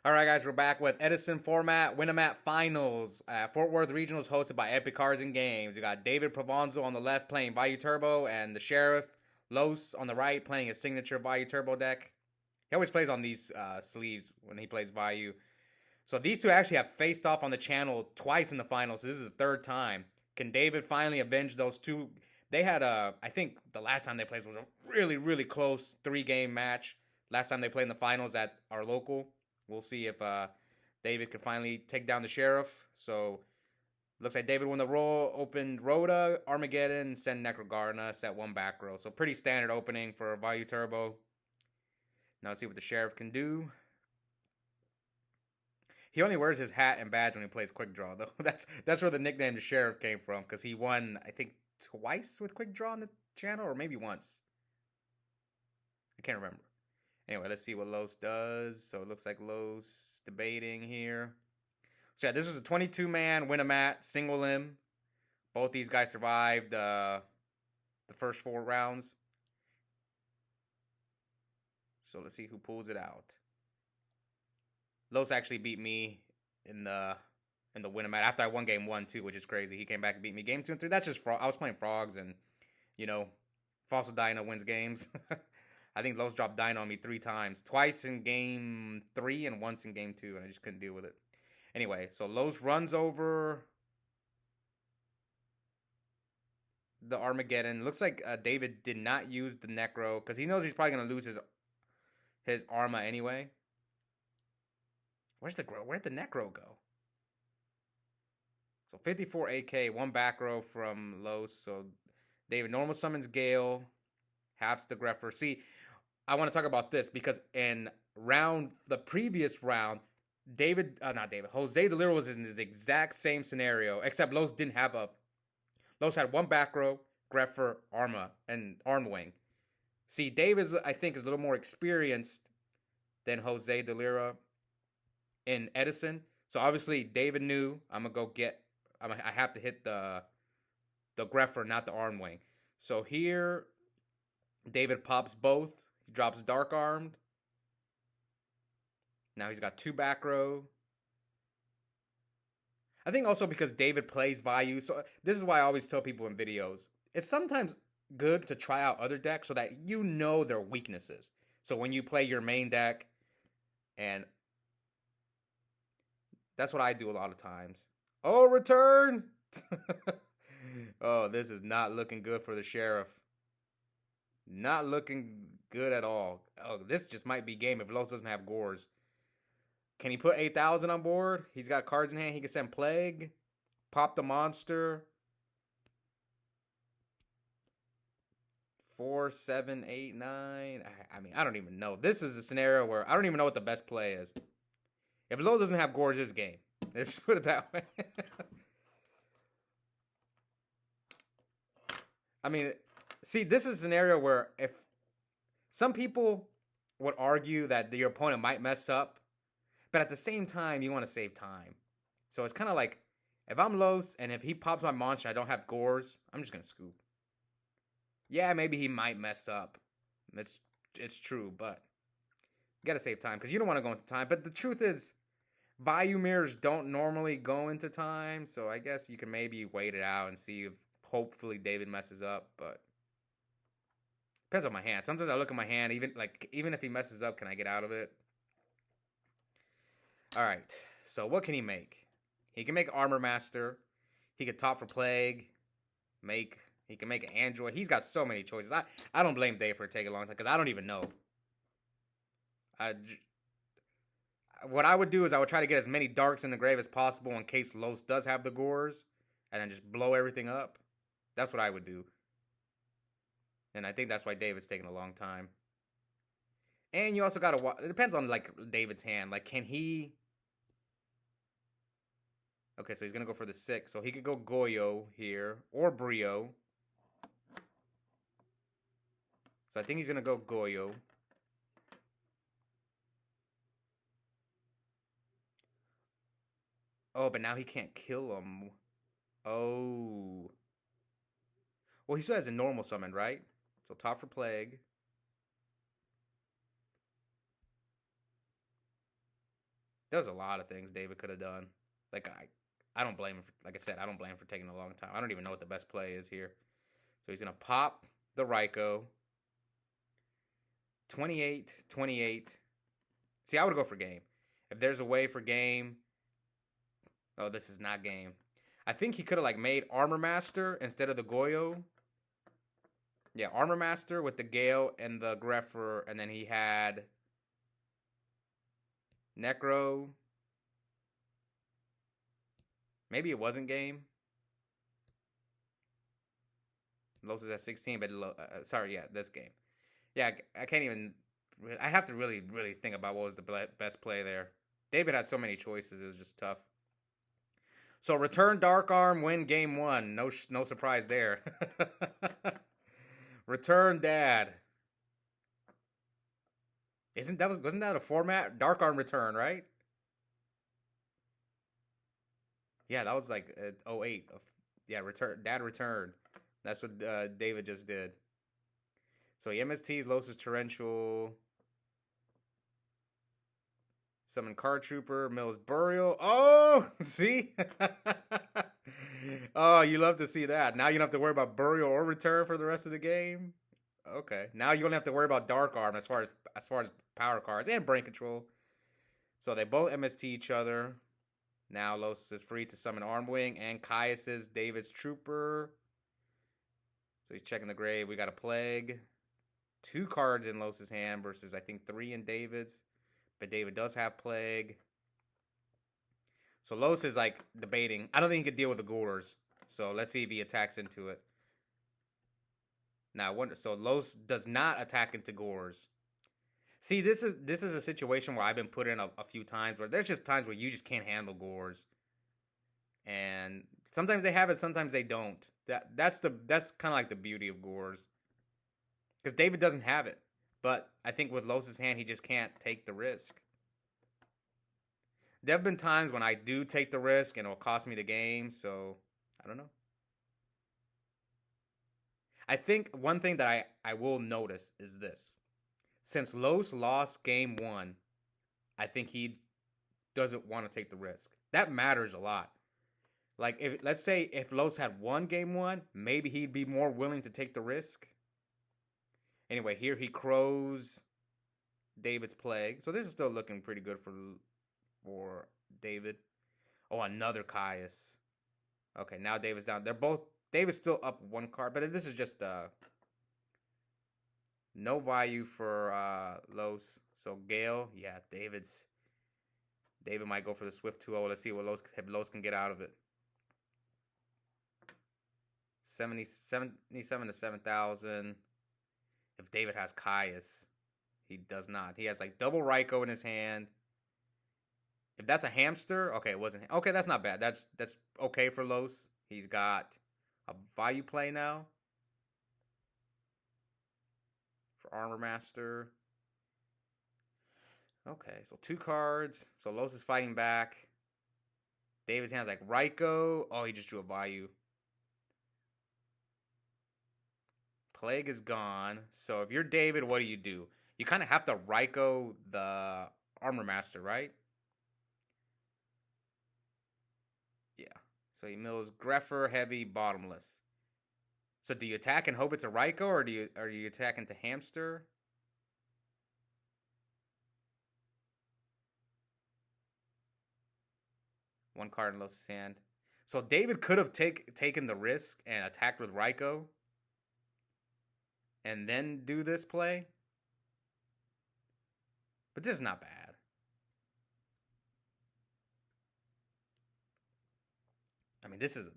All right, guys, we're back with Edison format Winamat finals. Fort Worth Regionals hosted by Epic Cards and Games. You got David Provinsil on the left playing Vayu Turbo, and the Sheriff Los on the right playing his signature Vayu Turbo deck. He always plays on these sleeves when he plays Vayu. So these two actually have faced off on the channel twice in the finals. So this is the third time. Can David finally avenge those two? They had I think the last time they played was a really, really close 3-game match. Last time they played in the finals at our local. We'll see if David can finally take down the Sheriff. So looks like David won the roll, opened Rhoda, Armageddon, send Necrogarna, set 1 back row. So pretty standard opening for Vayu Turbo. Now let's see what the Sheriff can do. He only wears his hat and badge when he plays Quick Draw, though. That's where the nickname the Sheriff came from, because he won, I think, twice with Quick Draw on the channel, or maybe once. I can't remember. Anyway, let's see what Los does. So it looks like Los debating here. So yeah, this was a 22-man Winamat, single limb. Both these guys survived the first 4 rounds. So let's see who pulls it out. Los actually beat me in the Winamat after I won game 1 too, which is crazy. He came back and beat me game 2 and 3. That's just I was playing frogs, and you know, Fossil Dino wins games. I think Los dropped Dino on me 3 times. Twice in game 3 and once in game 2, and I just couldn't deal with it. Anyway, so Los runs over the Armageddon. Looks like David did not use the Necro, because he knows he's probably going to lose his Arma anyway. Where'd the Necro go? So 54 AK, 1 back row from Los. So David normal summons Gale, halves the Greffer. See, I want to talk about this because in the previous round, Jose Deliro was in this exact same scenario, except Los didn't have Los had 1 back row, Greffer, Arma, and Armwing. See, David, I think, is a little more experienced than Jose Deliro in Edison. So obviously David knew I have to hit the Greffer, not the Armwing. So here David pops both. He drops Dark Armed. Now he's got 2 back row. I think also because David plays Vayu. So this is why I always tell people in videos, it's sometimes good to try out other decks so that you know their weaknesses. So when you play your main deck, and that's what I do a lot of times. Oh, return! Oh, this is not looking good for the Sheriff. Not looking good at all. Oh, this just might be game if Los doesn't have Gores. Can he put 8,000 on board? He's got cards in hand. He can send Plague. Pop the monster. 4, 7, 8, 9. I mean, I don't even know. This is a scenario where I don't even know what the best play is. If Los doesn't have Gores, this game. Let's put it that way. I mean, see, this is a scenario where if some people would argue that your opponent might mess up, but at the same time, you want to save time. So it's kind of like, if I'm Los and if he pops my monster and I don't have Gores, I'm just going to scoop. Yeah, maybe he might mess up. It's true, but you got to save time because you don't want to go into time. But the truth is, Vayu mirrors don't normally go into time, so I guess you can maybe wait it out and see if hopefully David messes up, but depends on my hand. Sometimes I look at my hand, even if he messes up, can I get out of it? Alright, so what can he make? He can make Armor Master. He could top for Plague. He can make an Android. He's got so many choices. I don't blame Dave for taking a long time, because I don't even know. What I would do is I would try to get as many darks in the grave as possible in case Los does have the Gores, and then just blow everything up. That's what I would do. And I think that's why David's taking a long time. And you also got to watch. It depends on, like, David's hand. Like, can he... Okay, so he's going to go for the 6. So he could go Goyo here, or Brio. So I think he's going to go Goyo. Oh, but now he can't kill him. Oh. Well, he still has a normal summon, right? So top for Plague. There's a lot of things David could have done. Like I don't blame him. Like I said, I don't blame him for taking a long time. I don't even know what the best play is here. So he's gonna pop the Ryko. 28, 28. See, I would go for game. If there's a way for game. Oh, this is not game. I think he could have like made Armor Master instead of the Goyo. Yeah, Armor Master with the Gale and the Greffer, and then he had Necro. Maybe it wasn't game. Los is at 16, but sorry, yeah, that's game. Yeah, I can't even. I have to really, really think about what was the best play there. David had so many choices; it was just tough. So return Dark Arm, win game one. No surprise there. Return Dad. Wasn't that a format? Dark Arm return, right? Yeah, that was like 08. Yeah, Dad returned. That's what David just did. So he MSTs Los's Torrential. Summon Card Trooper, Mills Burial. Oh, see? Oh, you love to see that. Now you don't have to worry about Burial or Return for the rest of the game. Okay. Now you don't have to worry about Dark Arm as far as power cards and brain control. So they both MST each other. Now Los is free to summon Armwing and Caius's David's Trooper. So he's checking the grave. We got a Plague. 2 cards in Los's hand versus I think 3 in David's. But David does have Plague. So Los is like debating. I don't think he could deal with the Gores. So let's see if he attacks into it. Now I wonder. So Los does not attack into Gores. See, this is a situation where I've been put in a few times where there's just times where you just can't handle Gores. And sometimes they have it, sometimes they don't. That's kind of like the beauty of Gores. Because David doesn't have it. But I think with Los's hand, he just can't take the risk. There have been times when I do take the risk and it'll cost me the game, so I don't know. I think one thing that I will notice is this. Since Los lost game 1, I think he doesn't want to take the risk. That matters a lot. Like, let's say if Los had won game 1, maybe he'd be more willing to take the risk. Anyway, here he crows David's Plague. So this is still looking pretty good for David. Oh, another Caius. Okay, now David's down. David's still up 1 card, but this is just no Vayu for Los. So Gale, yeah, David might go for the Swift 2-0. Let's see what Los can get out of it. 77 to 7,000. If David has Caius, he does not. He has like double Ryko in his hand. If that's a hamster, okay, it wasn't. Okay, that's not bad. That's okay for Los. He's got a Vayu play now for Armor Master. Okay, so 2 cards. So Los is fighting back. David's hand's like Ryko. Oh, he just drew a Vayu. Plague is gone. So if you're David, what do? You kind of have to Ryko the Armor Master, right? Yeah. So he mills Greffer, Heavy, Bottomless. So do you attack and hope it's a Ryko, or are you attacking to Hamster? One card in Los's hand. So David could have taken the risk and attacked with Ryko. And then do this play. But this is not bad. I mean, this is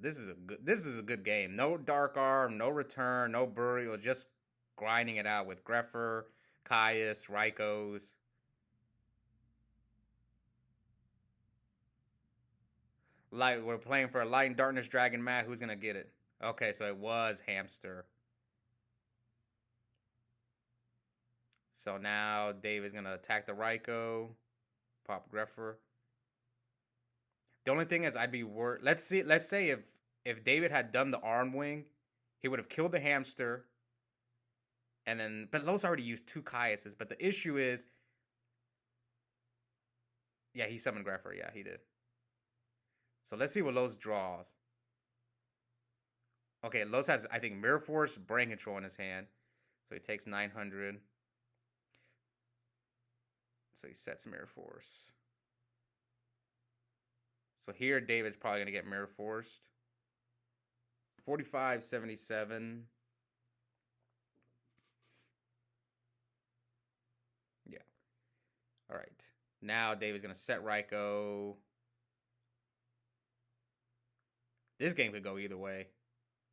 a good game. No Dark Arm, no Return, no Burial, just grinding it out with Greffer, Caius, Rykos. We're playing for a Light and Darkness Dragon Matt. Who's gonna get it? Okay, so it was Hamster. So now Dave is gonna attack the Ryko, pop Greffer. The only thing is, I'd be worried. Let's say if David had done the arm wing, he would have killed the hamster. And then, but Los already used 2 Caiuses. But the issue is, Yeah, he summoned Grepher. Yeah, he did. So let's see what Los draws. Okay, Los has, I think, Mirror Force, Brain Control in his hand. So he takes 900. So he sets Mirror Force. So here, David's probably going to get Mirror Forced. 4577. Yeah. All right. Now David's going to set Raikou. This game could go either way.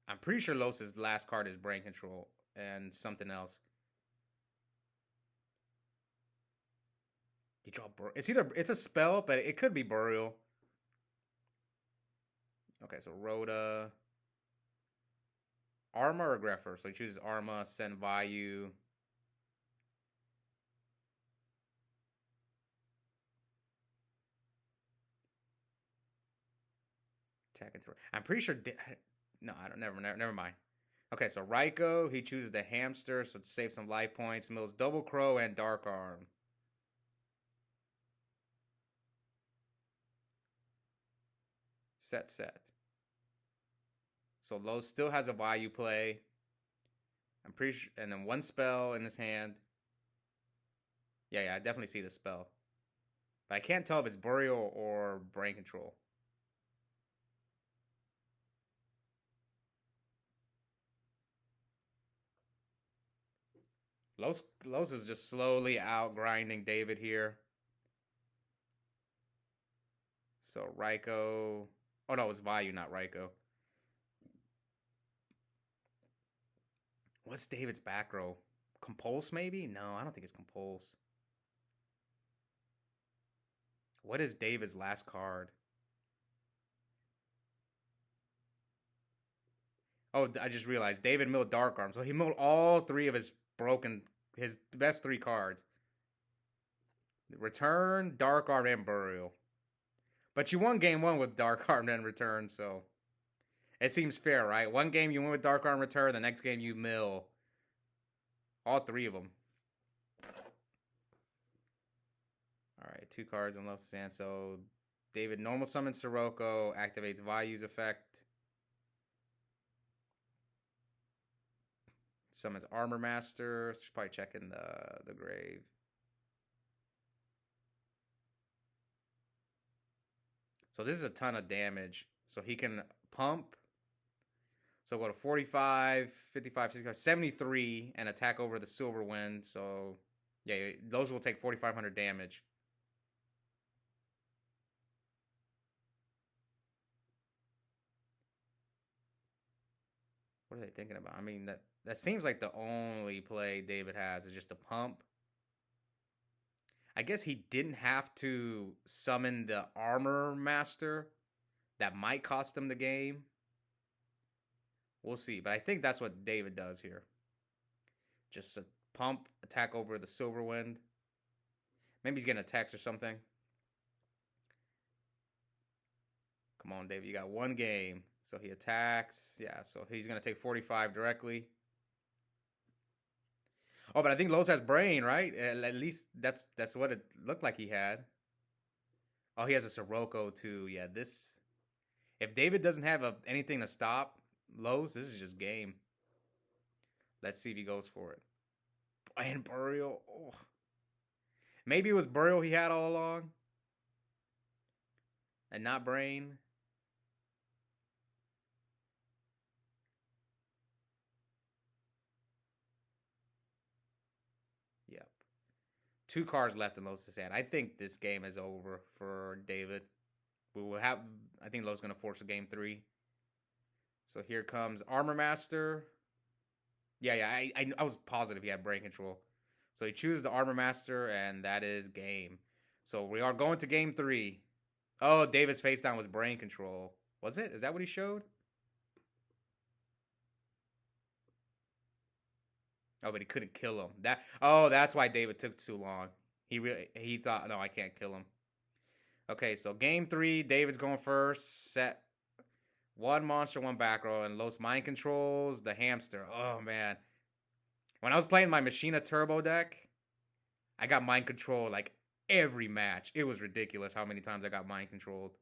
I'm pretty sure Los's last card is Brain Control and something else. You draw it's a spell, but it could be Burial. Okay, so Rhoda. Arma or Grepher? So he chooses Arma, send Vayu. Attack and throw. I'm pretty sure. No, I don't. Never mind. Okay, so Raikou, he chooses the hamster, so to save some life points. Mills Double Crow and Dark Arm. Set. So Lo still has a Vayu play. I'm pretty sure, and then one spell in his hand. Yeah, I definitely see the spell. But I can't tell if it's Burial or Brain Control. Los is just slowly out grinding David here. So Raikou. Oh no, it's Vayu, not Raikou. What's David's back row? Compulse maybe? No, I don't think it's Compulse. What is David's last card? Oh, I just realized David milled Dark Arm. So he milled all three of his best three cards. Return, Dark Arm, and Burial. But you won game one with Dark Arm and Return, so it seems fair, right? One game you win with Dark Arm Return, the next game you mill all three of them. All right, two cards on Los Sand. So David normal summons Sirocco, activates Vayu's effect. Summons Armor Master. She's probably checking the grave. So this is a ton of damage. So he can pump. So go to 45, 55, 65, 73 and attack over the Silver Wind. So yeah, those will take 4,500 damage. What are they thinking about? I mean, that seems like the only play David has is just a pump. I guess he didn't have to summon the Armor Master. That might cost him the game. We'll see. But I think that's what David does here. Just a pump, attack over the Silver Wind. Maybe he's getting a text or something. Come on, David. You got one game. So he attacks. Yeah, so he's going to take 45 directly. Oh, but I think Los has Brain, right? At least that's what it looked like he had. Oh, he has a Sirocco too. Yeah, this... If David doesn't have anything to stop Los, this is just game. Let's see if he goes for it. And Burial. Oh. Maybe it was Burial he had all along. And not Brain. Yep. Two cards left in Los' hand. I think this game is over for David. We will have... I think Los going to force a game 3. So here comes Armor Master. Yeah, I was positive he had Brain Control. So he chooses the Armor Master, and that is game. So we are going to game 3. Oh, David's face down was Brain Control. Was it? Is that what he showed? Oh, but he couldn't kill him. That's why David took too long. He thought, no, I can't kill him. Okay, so game 3, David's going first. Set one monster, one back row, and Los mind controls the hamster. Oh man, when I was playing my Machina Turbo deck, I got mind control like every match. It was ridiculous how many times I got mind controlled.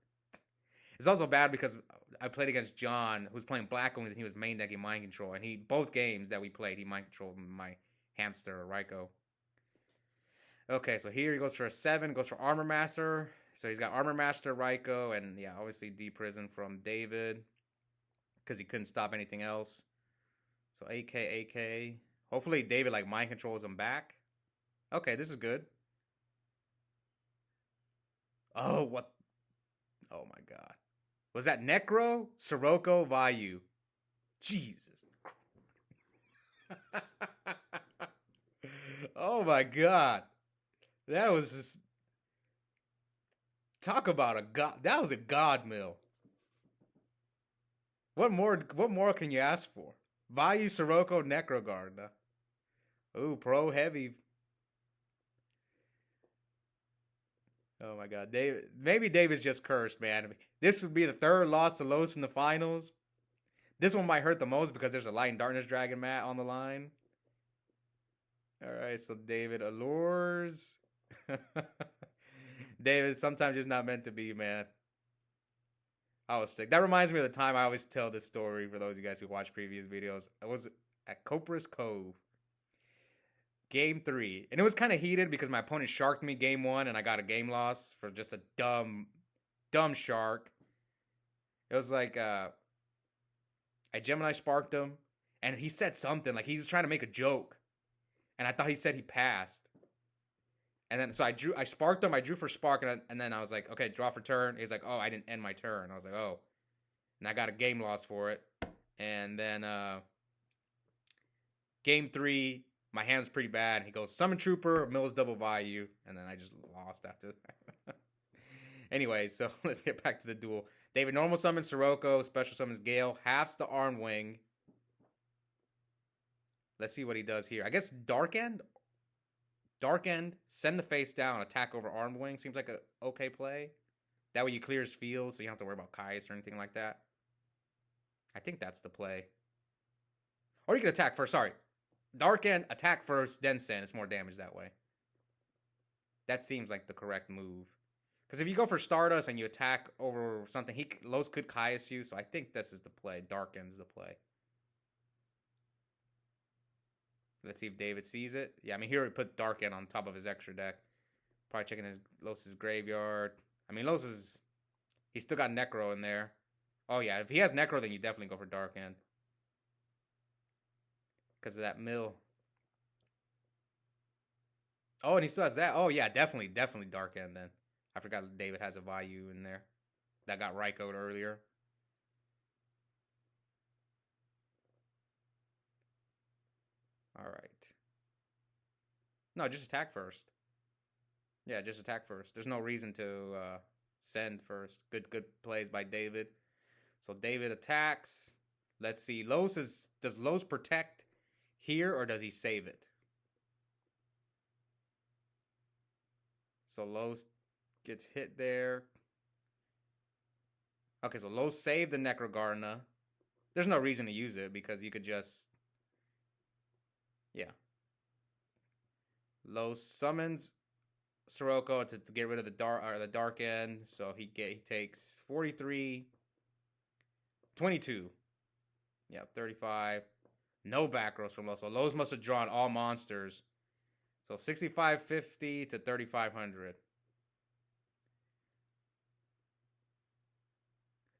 It's also bad because I played against John, who's playing Black Wings, and he was main decking mind control. And he both games that we played, he mind controlled my hamster Raiko. Okay, so here he goes for a 7, goes for Armor Master. So he's got Armor Master, Raiko, and yeah, obviously D-Prison from David because he couldn't stop anything else. So AK. Hopefully David like mind controls him back. Okay, this is good. Oh, what? Oh my god. Was that Necro, Sirocco, Vayu? Jesus. Oh my god. That was just... Talk about a god. That was a god mill. What more can you ask for? Vayu, Sirocco, Necro Garda. Ooh, pro heavy. Oh my god. Maybe David's just cursed, man. This would be the 3rd loss to Los in the finals. This one might hurt the most because there's a Light and Darkness Dragon mat on the line. Alright, so David allures. David, sometimes it's not meant to be, man. I was sick. That reminds me of the time I always tell this story for those of you guys who watch previous videos. I was at Copras Cove. Game 3. And it was kind of heated because my opponent sharked me game 1 and I got a game loss for just a dumb shark. It was like, I Gemini sparked him and he said something, like he was trying to make a joke. And I thought he said he passed. And then, so I sparked him, I drew for spark, and then I was like, okay, draw for turn. He's like, oh, I didn't end my turn. I was like, oh. And I got a game loss for it. And then, game 3, my hand's pretty bad. He goes, Summon Trooper, Mills double Vayu. And then I just lost after that. Anyway, so let's get back to the duel. David normal summons Sirocco, special summons Gale, halves the Armed Wing. Let's see what he does here. I guess Dark End, send the face down, attack over Armed Wing. Seems like a okay play. That way you clear his field, so you don't have to worry about Caius or anything like that. I think that's the play. Or you can attack first, sorry. Dark End, attack first, then send. It's more damage that way. That seems like the correct move. Because if you go for Stardust and you attack over something, Los could Caius you, so I think this is the play. Dark End's the play. Let's see if David sees it. Yeah, I mean, here we put Dark End on top of his extra deck. Probably checking Los's graveyard. I mean, he's still got Necro in there. Oh, yeah, if he has Necro, then you definitely go for Dark End. Because of that mill. Oh, and he still has that. Oh, yeah, definitely Dark End then. I forgot David has a Vayu in there. That got Raiko'd earlier. Alright. No, just attack first. Yeah, just attack first. There's no reason to send first. Good plays by David. So David attacks. Let's see. Does Los protect here or does he save it? So Los gets hit there. Okay, so Los saved the Necrogarna. There's no reason to use it because you could just... Yeah. Los summons Sirocco to get rid of the Dark End. So he takes 43, 22. Yeah, 35. No back rows from Los. So Los must have drawn all monsters. So 6550 to 3500.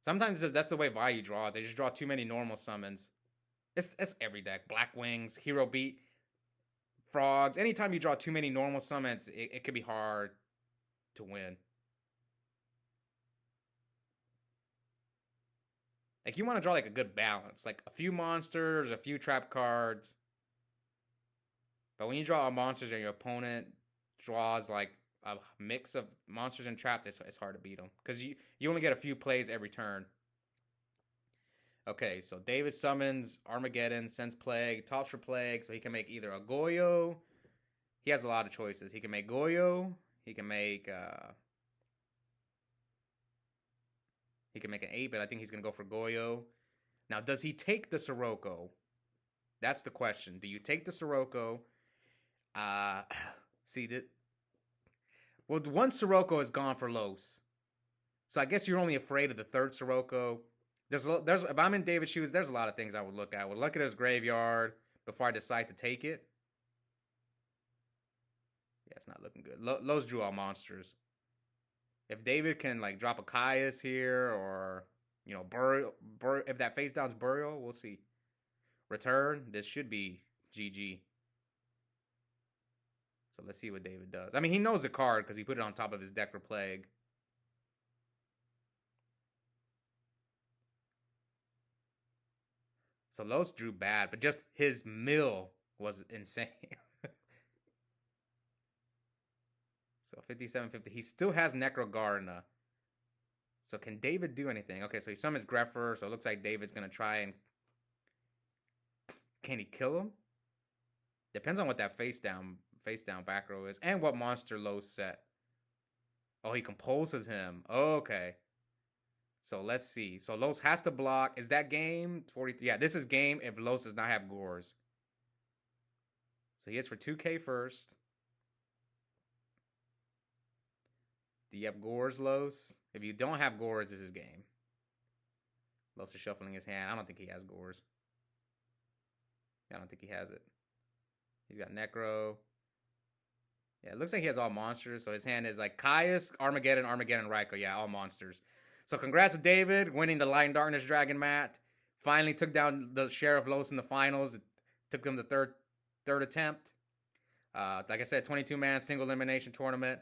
Sometimes that's the way Vayu draws. They just draw too many normal summons. It's every deck. Black Wings, Hero Beat, Frogs. Anytime you draw too many normal summons, it could be hard to win. Like, you want to draw like a good balance. Like a few monsters, a few trap cards. But when you draw all monsters and your opponent draws like a mix of monsters and traps, it's hard to beat them. Because you only get a few plays every turn. Okay, so David summons Armageddon, sends Plague, tops for Plague, so he can make either a Goyo. He has a lot of choices. He can make Goyo. He can make an 8, but I think he's going to go for Goyo. Now, does he take the Sirocco? That's the question. Do you take the Sirocco? See, Well, one Sirocco is gone for Los. So I guess you're only afraid of the third Sirocco. There's if I'm in David's shoes, there's a lot of things I would look at. I would look at his graveyard before I decide to take it. Yeah, it's not looking good. Los drew all monsters. If David can like drop a Caius here, or burial, if that face down's burial, we'll see. Return. This should be GG. So let's see what David does. I mean, he knows the card because he put it on top of his deck for Plague. So Los drew bad, but just his mill was insane. So 5750. He still has Necrogarna. So can David do anything? Okay, so he summons Greffer, so it looks like David's going to try and... Can he kill him? Depends on what that face down back row is. And what monster Los set. Oh, he compulses him. Okay. So let's see. So Los has to block. Is that game? 40. Yeah, this is game if Los does not have Gores. So he hits for 2k first. Do you have Gores, Los? If you don't have Gores, this is game. Los is shuffling his hand. I don't think he has Gores. I don't think he has it. He's got Necro. Yeah, it looks like he has all monsters. So his hand is like Caius, Armageddon, Raikou. Yeah, all monsters. So congrats to David winning the Light and Darkness Dragon mat. Finally took down the Sheriff Los in the finals. It took him the third attempt. Like I said, 22-man single elimination tournament.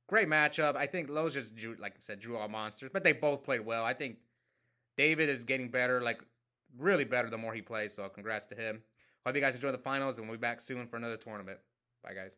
Great matchup. I think Los just drew, like I said, drew all monsters, but they both played well. I think David is getting better, like really better the more he plays. So congrats to him. Hope you guys enjoy the finals, and we'll be back soon for another tournament. Bye, guys.